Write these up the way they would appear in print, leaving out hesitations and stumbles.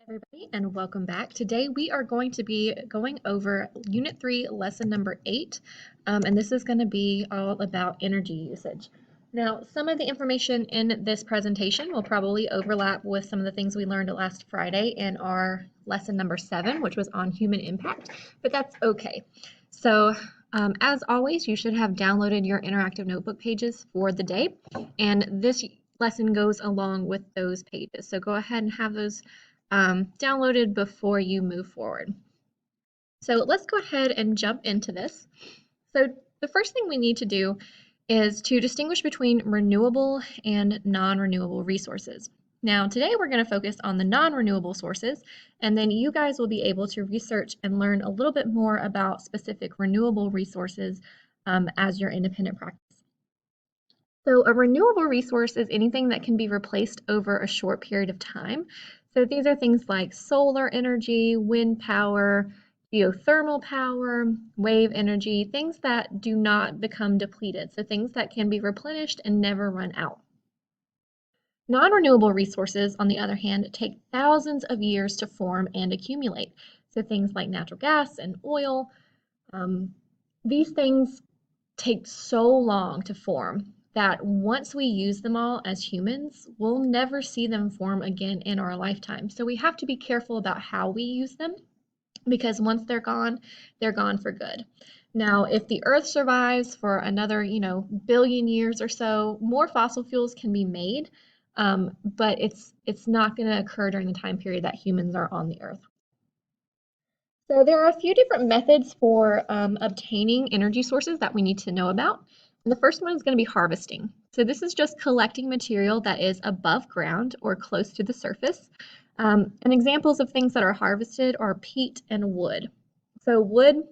Everybody, and welcome back. Today we are going to be going over Unit 3, Lesson number 8, and this is going to be all about energy usage. Now, some of the information in this presentation will probably overlap with some of the things we learned last Friday in our lesson number 7, which was on human impact, but that's okay. So, as always, you should have downloaded your interactive notebook pages for the day, and this lesson goes along with those pages. So go ahead and have those downloaded before you move forward. So let's go ahead and jump into this. So the first thing we need to do is to distinguish between renewable and non-renewable resources. Now today we're going to focus on the non-renewable sources, and then you guys will be able to research and learn a little bit more about specific renewable resources as your independent practice. So a renewable resource is anything that can be replaced over a short period of time. So these are things like solar energy, wind power, geothermal power, wave energy, things that do not become depleted. So things that can be replenished and never run out. Non-renewable resources, on the other hand, take thousands of years to form and accumulate. So things like natural gas and oil, these things take so long to form that once we use them all as humans, we'll never see them form again in our lifetime. So we have to be careful about how we use them, because once they're gone for good. Now, if the Earth survives for another, billion years or so, more fossil fuels can be made, but it's not going to occur during the time period that humans are on the Earth. So there are a few different methods for obtaining energy sources that we need to know about. And the first one is going to be harvesting. So this is just collecting material that is above ground or close to the surface. And examples of things that are harvested are peat and wood. So wood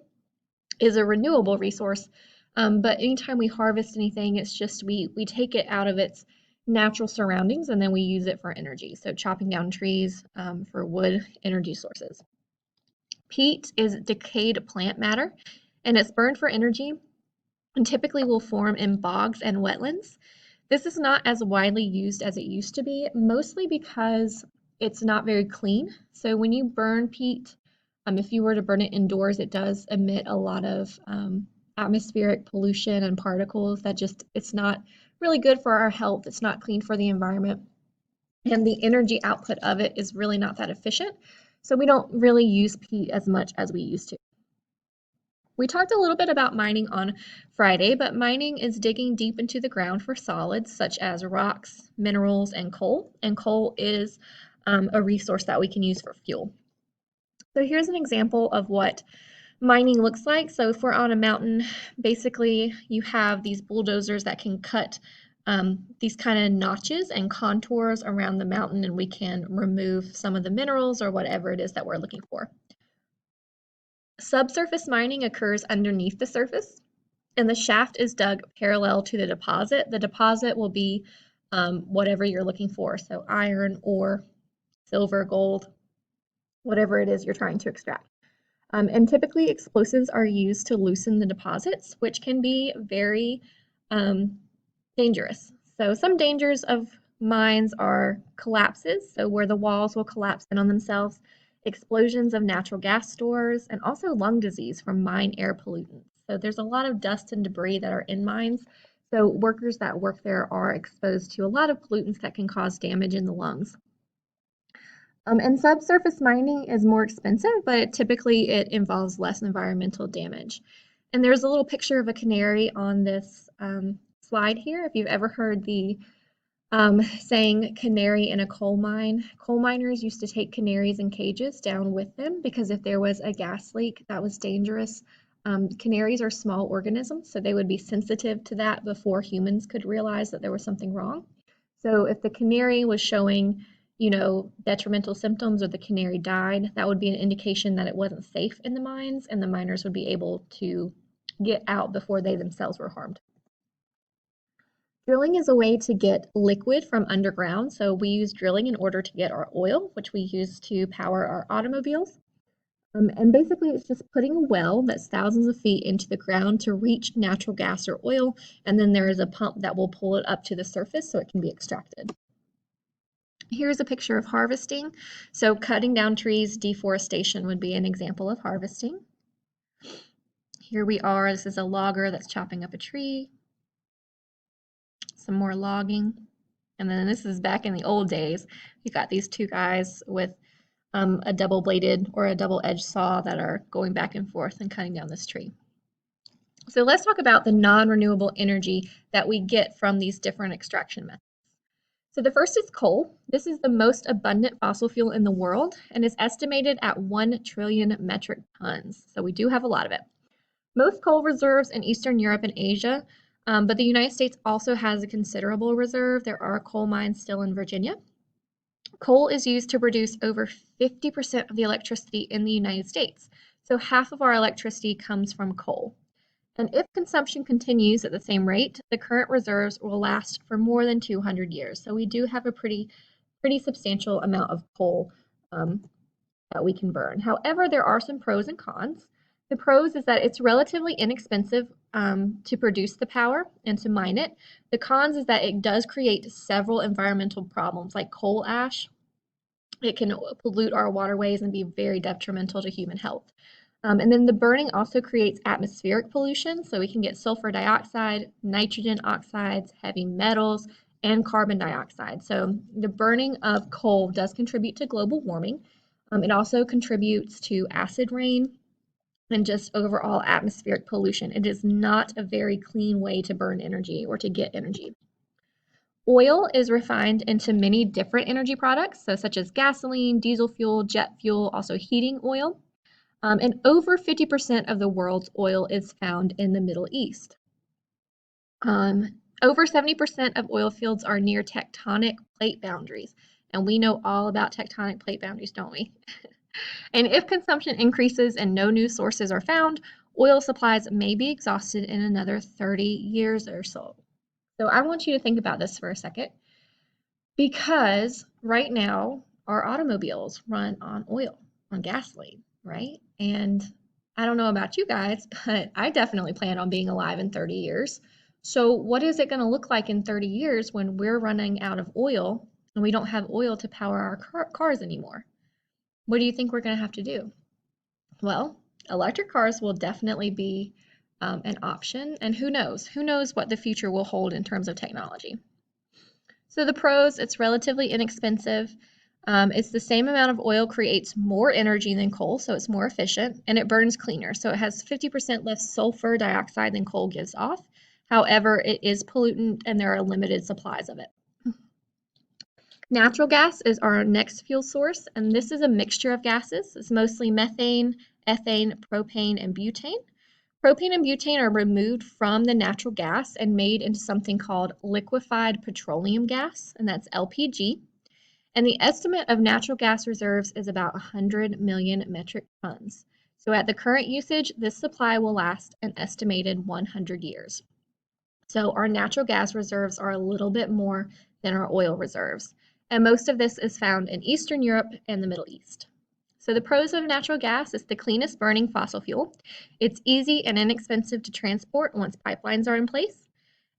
is a renewable resource, but anytime we harvest anything, it's just we take it out of its natural surroundings and then we use it for energy. So chopping down trees for wood energy sources. Peat is decayed plant matter, and it's burned for energy and typically will form in bogs and wetlands. This is not as widely used as it used to be, mostly because it's not very clean. So when you burn peat, if you were to burn it indoors, it does emit a lot of atmospheric pollution and particles that it's not really good for our health. It's not clean for the environment. And the energy output of it is really not that efficient. So we don't really use peat as much as we used to. We talked a little bit about mining on Friday, but mining is digging deep into the ground for solids such as rocks, minerals, and coal. And coal is a resource that we can use for fuel. So here's an example of what mining looks like. So if we're on a mountain, basically you have these bulldozers that can cut these kind of notches and contours around the mountain, and we can remove some of the minerals or whatever it is that we're looking for. Subsurface mining occurs underneath the surface, and the shaft is dug parallel to the deposit. The deposit will be whatever you're looking for, so iron, ore, silver, gold, whatever it is you're trying to extract. And typically explosives are used to loosen the deposits, which can be very dangerous. So some dangers of mines are collapses, so where the walls will collapse in on themselves, explosions of natural gas stores, and also lung disease from mine air pollutants. So there's a lot of dust and debris that are in mines. So workers that work there are exposed to a lot of pollutants that can cause damage in the lungs. And subsurface mining is more expensive, but typically it involves less environmental damage. And there's a little picture of a canary on this slide here. If you've ever heard the saying canary in a coal mine, coal miners used to take canaries in cages down with them because if there was a gas leak that was dangerous. Canaries are small organisms, so they would be sensitive to that before humans could realize that there was something wrong. So if the canary was showing detrimental symptoms or the canary died, that would be an indication that it wasn't safe in the mines and the miners would be able to get out before they themselves were harmed. Drilling is a way to get liquid from underground. So we use drilling in order to get our oil, which we use to power our automobiles. And basically it's just putting a well that's thousands of feet into the ground to reach natural gas or oil, and then there is a pump that will pull it up to the surface so it can be extracted. Here's a picture of harvesting. So cutting down trees, deforestation would be an example of harvesting. Here we are, this is a logger that's chopping up a tree. Some more logging. And then this is back in the old days. We've got these two guys with a double-bladed or a double-edged saw that are going back and forth and cutting down this tree. So let's talk about the non-renewable energy that we get from these different extraction methods. So the first is coal. This is the most abundant fossil fuel in the world and is estimated at 1 trillion metric tons. So we do have a lot of it. Most coal reserves in Eastern Europe and Asia, but the United States also has a considerable reserve. There are coal mines still in Virginia. Coal is used to produce over 50% of the electricity in the United States. So half of our electricity comes from coal. And if consumption continues at the same rate, the current reserves will last for more than 200 years. So we do have a pretty substantial amount of coal that we can burn. However, there are some pros and cons. The pros is that it's relatively inexpensive to produce the power and to mine it. The cons is that it does create several environmental problems like coal ash. It can pollute our waterways and be very detrimental to human health. And then the burning also creates atmospheric pollution, so we can get sulfur dioxide, nitrogen oxides, heavy metals, and carbon dioxide. So the burning of coal does contribute to global warming. It also contributes to acid rain and just overall atmospheric pollution. It is not a very clean way to burn energy or to get energy. Oil is refined into many different energy products, so such as gasoline, diesel fuel, jet fuel, also heating oil. And over 50% of the world's oil is found in the Middle East. Over 70% of oil fields are near tectonic plate boundaries. And we know all about tectonic plate boundaries, don't we? And if consumption increases and no new sources are found, oil supplies may be exhausted in another 30 years or so. So I want you to think about this for a second, because right now our automobiles run on oil, on gasoline, right? And I don't know about you guys, but I definitely plan on being alive in 30 years. So what is it going to look like in 30 years when we're running out of oil and we don't have oil to power our cars anymore? What do you think we're going to have to do? Well, electric cars will definitely be an option, and who knows? Who knows what the future will hold in terms of technology? So the pros, it's relatively inexpensive. It's the same amount of oil creates more energy than coal, so it's more efficient, and it burns cleaner. So it has 50% less sulfur dioxide than coal gives off. However, it is pollutant and there are limited supplies of it. Natural gas is our next fuel source, and this is a mixture of gases. It's mostly methane, ethane, propane, and butane. Propane and butane are removed from the natural gas and made into something called liquefied petroleum gas, and that's LPG. And the estimate of natural gas reserves is about 100 million metric tons. So at the current usage, this supply will last an estimated 100 years. So our natural gas reserves are a little bit more than our oil reserves. And most of this is found in Eastern Europe and the Middle East. So the pros of natural gas is the cleanest burning fossil fuel. It's easy and inexpensive to transport once pipelines are in place.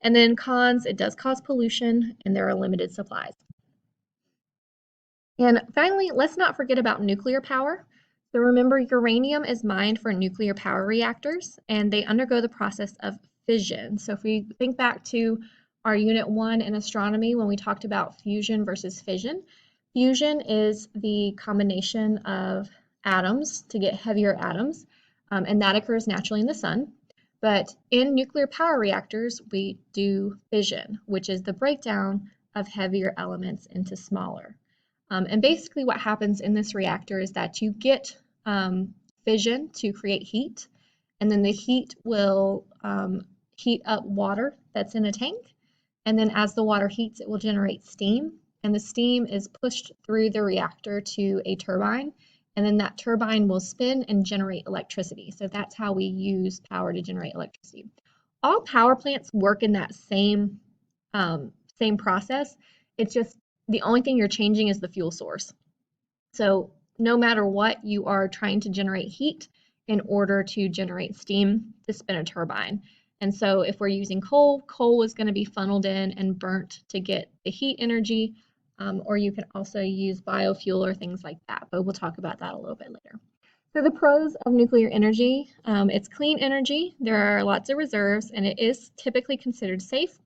And then cons, it does cause pollution and there are limited supplies. And finally, let's not forget about nuclear power. So remember, uranium is mined for nuclear power reactors, and they undergo the process of fission. So if we think back to our Unit 1 in astronomy when we talked about fusion versus fission, fusion is the combination of atoms to get heavier atoms, and that occurs naturally in the sun. But in nuclear power reactors, we do fission, which is the breakdown of heavier elements into smaller. And basically what happens in this reactor is that you get fission to create heat, and then the heat will heat up water that's in a tank. And then as the water heats, it will generate steam, and the steam is pushed through the reactor to a turbine, and then that turbine will spin and generate electricity. So that's how we use power to generate electricity. All power plants work in that same process. It's just the only thing you're changing is the fuel source. So no matter what, you are trying to generate heat in order to generate steam to spin a turbine. And so if we're using coal, coal is going to be funneled in and burnt to get the heat energy. or you can also use biofuel or things like that, but we'll talk about that a little bit later. So the pros of nuclear energy, it's clean energy, there are lots of reserves, and it is typically considered safe.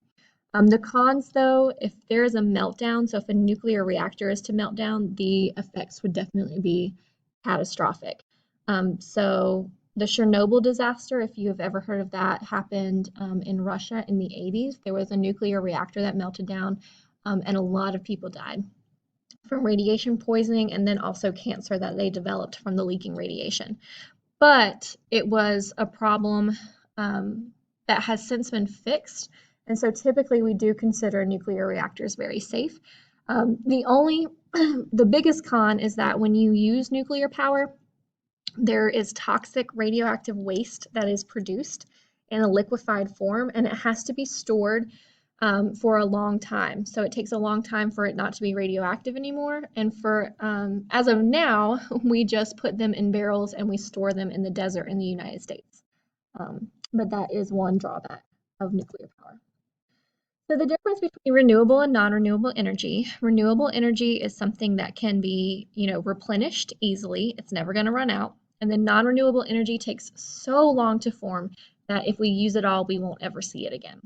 The cons, though, if there is a meltdown, so if a nuclear reactor is to melt down, the effects would definitely be catastrophic. So the Chernobyl disaster, if you have ever heard of that, happened in Russia in the 80s. There was a nuclear reactor that melted down, and a lot of people died from radiation poisoning and then also cancer that they developed from the leaking radiation. But it was a problem that has since been fixed. And so typically we do consider nuclear reactors very safe. The biggest con is that when you use nuclear power, there is toxic radioactive waste that is produced in a liquefied form, and it has to be stored for a long time. So it takes a long time for it not to be radioactive anymore. And for as of now, we just put them in barrels and we store them in the desert in the United States. But that is one drawback of nuclear power. So the difference between renewable and non-renewable energy, renewable energy is something that can be, replenished easily. It's never going to run out. And then non-renewable energy takes so long to form that if we use it all, we won't ever see it again.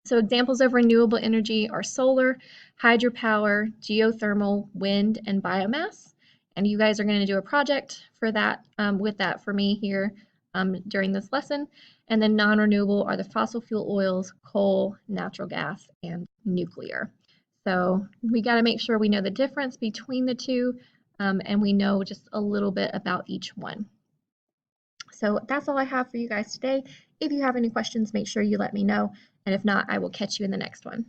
So examples of renewable energy are solar, hydropower, geothermal, wind, and biomass. And you guys are going to do a project for that with that for me here during this lesson. And then non-renewable are the fossil fuel oils, coal, natural gas, and nuclear. So we got to make sure we know the difference between the two and we know just a little bit about each one. So that's all I have for you guys today. If you have any questions, make sure you let me know. And if not, I will catch you in the next one.